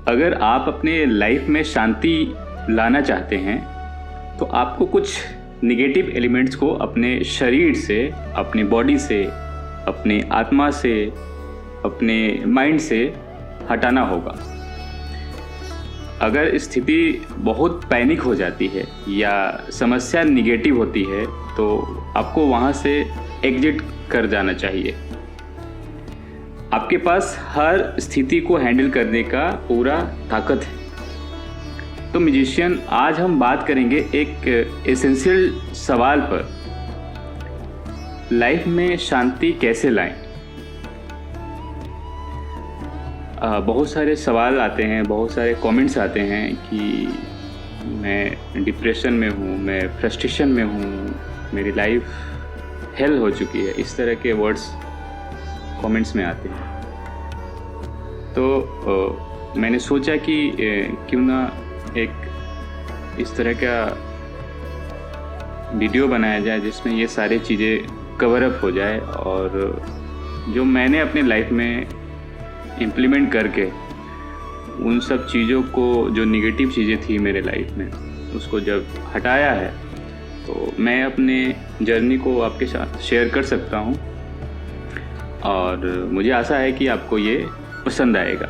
अगर आप अपने लाइफ में शांति लाना चाहते हैं तो आपको कुछ निगेटिव एलिमेंट्स को अपने शरीर से, अपनी बॉडी से, अपनी आत्मा से, अपने माइंड से हटाना होगा। अगर स्थिति बहुत पैनिक हो जाती है या समस्या निगेटिव होती है तो आपको वहाँ से एग्जिट कर जाना चाहिए। आपके पास हर स्थिति को हैंडल करने का पूरा ताकत है। तो म्यूजिशियन, आज हम बात करेंगे एक एसेंशियल सवाल पर, लाइफ में शांति कैसे लाएं। बहुत सारे सवाल आते हैं, बहुत सारे कमेंट्स आते हैं कि मैं डिप्रेशन में हूँ, मैं फ्रस्ट्रेशन में हूँ, मेरी लाइफ हेल हो चुकी है। इस तरह के वर्ड्स कमेंट्स में आते हैं। तो मैंने सोचा कि क्यों ना एक इस तरह का वीडियो बनाया जाए जिसमें ये सारी चीज़ें कवर अप हो जाए और जो मैंने अपनी लाइफ में इम्प्लीमेंट करके उन सब चीज़ों को, जो निगेटिव चीज़ें थी मेरे लाइफ में, उसको जब हटाया है तो मैं अपने जर्नी को आपके साथ शेयर कर सकता हूँ और मुझे आशा है कि आपको ये पसंद आएगा।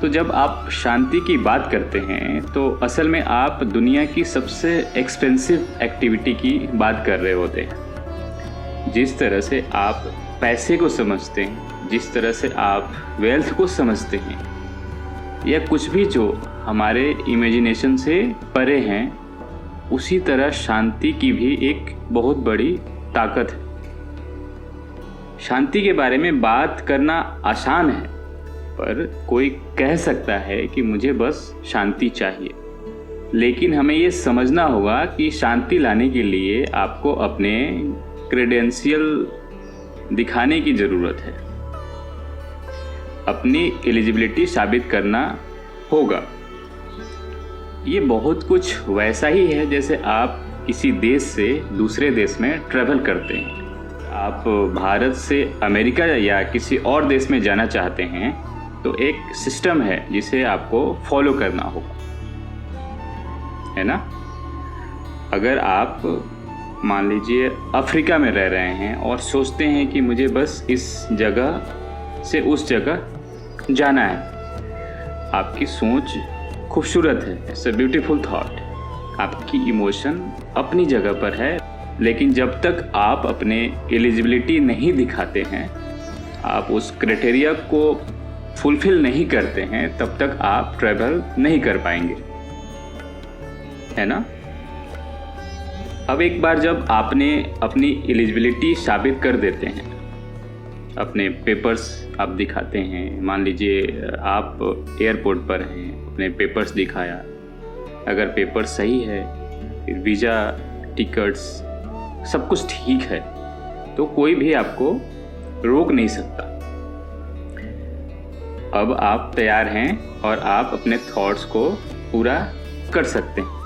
तो जब आप शांति की बात करते हैं तो असल में आप दुनिया की सबसे एक्सपेंसिव एक्टिविटी की बात कर रहे होते हैं। जिस तरह से आप पैसे को समझते हैं, जिस तरह से आप वेल्थ को समझते हैं, या कुछ भी जो हमारे इमेजिनेशन से परे हैं, उसी तरह शांति की भी एक बहुत बड़ी ताकत है। शांति के बारे में बात करना आसान है, पर कोई कह सकता है कि मुझे बस शांति चाहिए, लेकिन हमें ये समझना होगा कि शांति लाने के लिए आपको अपने क्रेडेंशियल दिखाने की ज़रूरत है, अपनी एलिजिबिलिटी साबित करना होगा। ये बहुत कुछ वैसा ही है जैसे आप किसी देश से दूसरे देश में ट्रैवल करते हैं। आप भारत से अमेरिका या किसी और देश में जाना चाहते हैं तो एक सिस्टम है जिसे आपको फॉलो करना होगा, है ना। अगर आप मान लीजिए अफ्रीका में रह रहे हैं और सोचते हैं कि मुझे बस इस जगह से उस जगह जाना है, आपकी सोच खूबसूरत है, इट्स अ ब्यूटीफुल थॉट, आपकी इमोशन अपनी जगह पर है, लेकिन जब तक आप अपने एलिजिबिलिटी नहीं दिखाते हैं, आप उस क्राइटेरिया को फुलफिल नहीं करते हैं, तब तक आप ट्रैवल नहीं कर पाएंगे, है ना। अब एक बार जब आपने अपनी एलिजिबिलिटी साबित कर देते हैं, अपने पेपर्स आप दिखाते हैं, मान लीजिए आप एयरपोर्ट पर हैं, अपने पेपर्स दिखाया, अगर पेपर सही है, फिर वीज़ा, टिकट्स, सब कुछ ठीक है, तो कोई भी आपको रोक नहीं सकता। अब आप तैयार हैं और आप अपने थॉट्स को पूरा कर सकते हैं।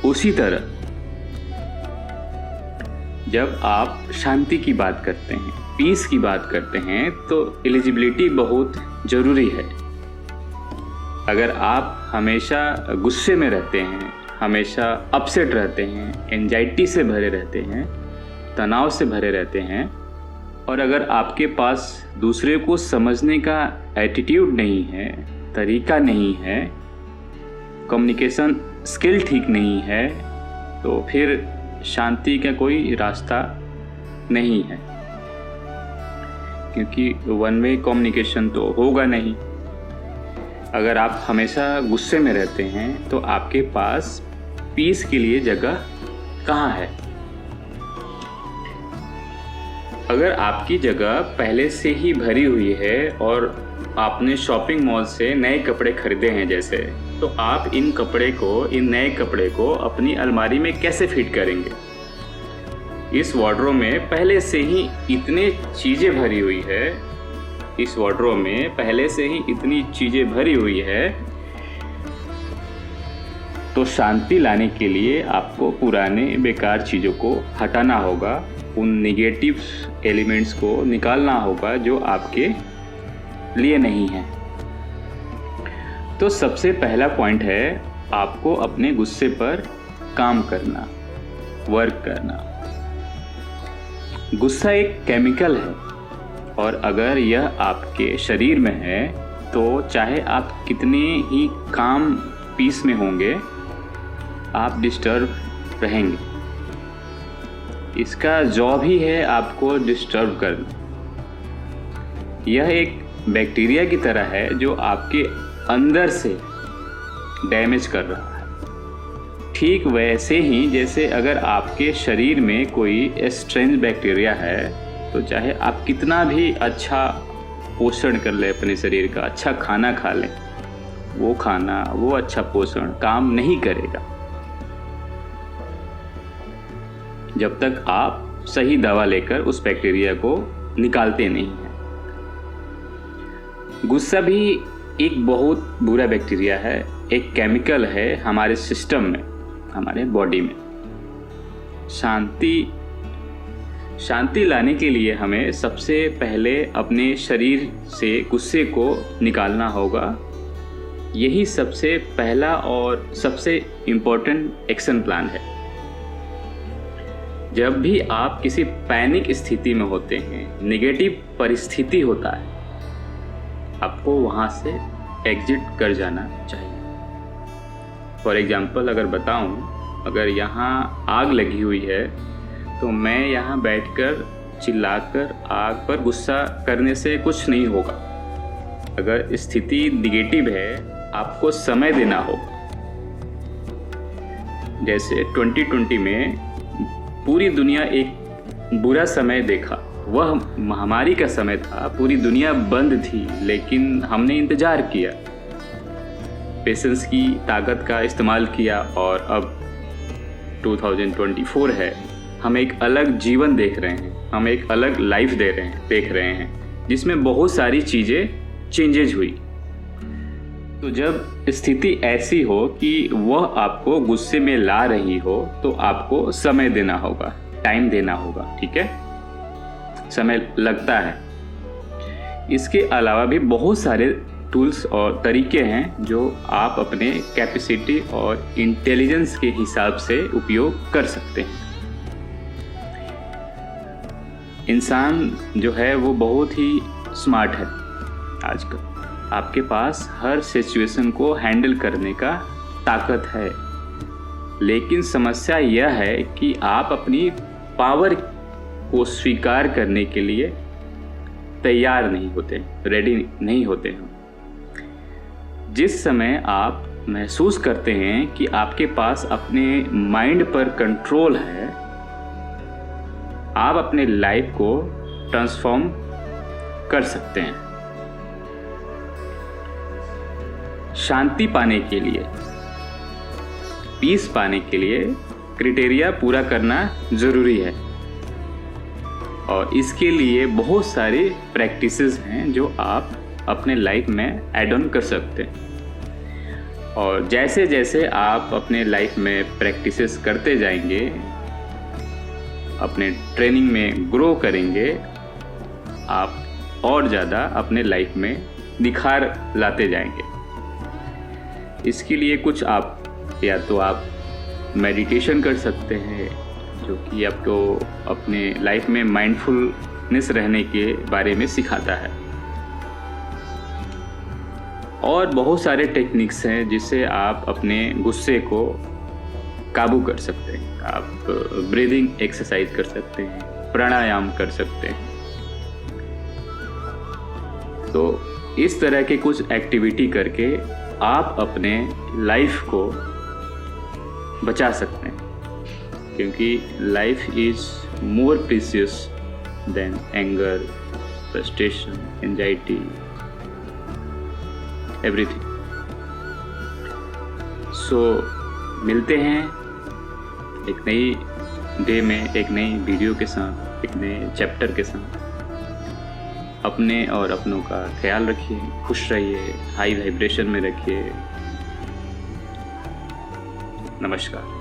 उसी तरह जब आप शांति की बात करते हैं, पीस की बात करते हैं, तो एलिजिबिलिटी बहुत ज़रूरी है। अगर आप हमेशा गुस्से में रहते हैं, हमेशा अपसेट रहते हैं, एंजाइटी से भरे रहते हैं, तनाव से भरे रहते हैं, और अगर आपके पास दूसरे को समझने का एटीट्यूड नहीं है, तरीका नहीं है, कम्युनिकेशन स्किल ठीक नहीं है, तो फिर शांति का कोई रास्ता नहीं है, क्योंकि वन वे कम्युनिकेशन तो होगा नहीं। अगर आप हमेशा गुस्से में रहते हैं तो आपके पास पीस के लिए जगह कहाँ है। अगर आपकी जगह पहले से ही भरी हुई है और आपने शॉपिंग मॉल से नए कपड़े खरीदे हैं जैसे, तो आप इन नए कपड़े को अपनी अलमारी में कैसे फिट करेंगे। इस वार्डरोब में पहले से ही इतने चीज़ें भरी हुई है, इस वार्डरोब में पहले से ही इतनी चीज़ें भरी हुई है, तो शांति लाने के लिए आपको पुराने बेकार चीज़ों को हटाना होगा, उन निगेटिव एलिमेंट्स को निकालना होगा जो आपके लिए नहीं है। तो सबसे पहला पॉइंट है आपको अपने गुस्से पर काम करना, वर्क करना। गुस्सा एक केमिकल है और अगर यह आपके शरीर में है तो चाहे आप कितने ही काम पीस में होंगे, आप डिस्टर्ब रहेंगे। इसका जॉब ही है आपको डिस्टर्ब करना। यह एक बैक्टीरिया की तरह है जो आपके अंदर से डैमेज कर रहा है। ठीक वैसे ही जैसे अगर आपके शरीर में कोई स्ट्रेंज बैक्टीरिया है तो चाहे आप कितना भी अच्छा पोषण कर ले अपने शरीर का, अच्छा खाना खा लें, वो खाना, वो अच्छा पोषण काम नहीं करेगा जब तक आप सही दवा लेकर उस बैक्टीरिया को निकालते नहीं हैं। गुस्सा भी एक बहुत बुरा बैक्टीरिया है, एक केमिकल है हमारे सिस्टम में, हमारे बॉडी में। शांति लाने के लिए हमें सबसे पहले अपने शरीर से गुस्से को निकालना होगा। यही सबसे पहला और सबसे इम्पोर्टेंट एक्शन प्लान है। जब भी आप किसी पैनिक स्थिति में होते हैं, नेगेटिव परिस्थिति होता है, आपको वहाँ से एग्जिट कर जाना चाहिए। फॉर एग्जाम्पल अगर बताऊं, अगर यहाँ आग लगी हुई है तो मैं यहाँ बैठकर चिल्लाकर आग पर गुस्सा करने से कुछ नहीं होगा। अगर स्थिति निगेटिव है, आपको समय देना होगा। जैसे 2020 में पूरी दुनिया एक बुरा समय देखा, वह महामारी का समय था, पूरी दुनिया बंद थी, लेकिन हमने इंतज़ार किया, पेशेंस की ताकत का इस्तेमाल किया और अब 2024 है। हम एक अलग जीवन देख रहे हैं, हम एक अलग लाइफ देख रहे हैं जिसमें बहुत सारी चीज़ें चेंजेज हुई। तो जब स्थिति ऐसी हो कि वह आपको गुस्से में ला रही हो तो आपको समय देना होगा, टाइम देना होगा, ठीक है? समय लगता है। इसके अलावा भी बहुत सारे टूल्स और तरीके हैं जो आप अपने कैपेसिटी और इंटेलिजेंस के हिसाब से उपयोग कर सकते हैं। इंसान जो है वो बहुत ही स्मार्ट है आजकल। आपके पास हर सिचुएशन को हैंडल करने का ताकत है, लेकिन समस्या यह है कि आप अपनी पावर को स्वीकार करने के लिए तैयार नहीं होते, रेडी नहीं होते हैं। जिस समय आप महसूस करते हैं कि आपके पास अपने माइंड पर कंट्रोल है, आप अपने लाइफ को ट्रांसफॉर्म कर सकते हैं। शांति पाने के लिए, पीस पाने के लिए क्राइटेरिया पूरा करना जरूरी है और इसके लिए बहुत सारी प्रैक्टिसेस हैं जो आप अपने लाइफ में ऐड ऑन कर सकते हैं। और जैसे जैसे आप अपने लाइफ में प्रैक्टिसेस करते जाएंगे, अपने ट्रेनिंग में ग्रो करेंगे, आप और ज़्यादा अपने लाइफ में निखार लाते जाएंगे। इसके लिए कुछ आप या तो आप मेडिटेशन कर सकते हैं जो कि आपको अपने लाइफ में माइंडफुलनेस रहने के बारे में सिखाता है। और बहुत सारे टेक्निक्स हैं जिससे आप अपने गुस्से को काबू कर सकते हैं। आप ब्रीदिंग एक्सरसाइज कर सकते हैं, प्राणायाम कर सकते हैं। तो इस तरह के कुछ एक्टिविटी करके आप अपने लाइफ को बचा सकते हैं, क्योंकि life is more precious than anger, frustration, anxiety, everything. So मिलते हैं एक नई डे में, एक नई वीडियो के साथ, एक नए चैप्टर के साथ। अपने और अपनों का ख्याल रखिए, खुश रहिए, हाई वाइब्रेशन में रखिए। नमस्कार।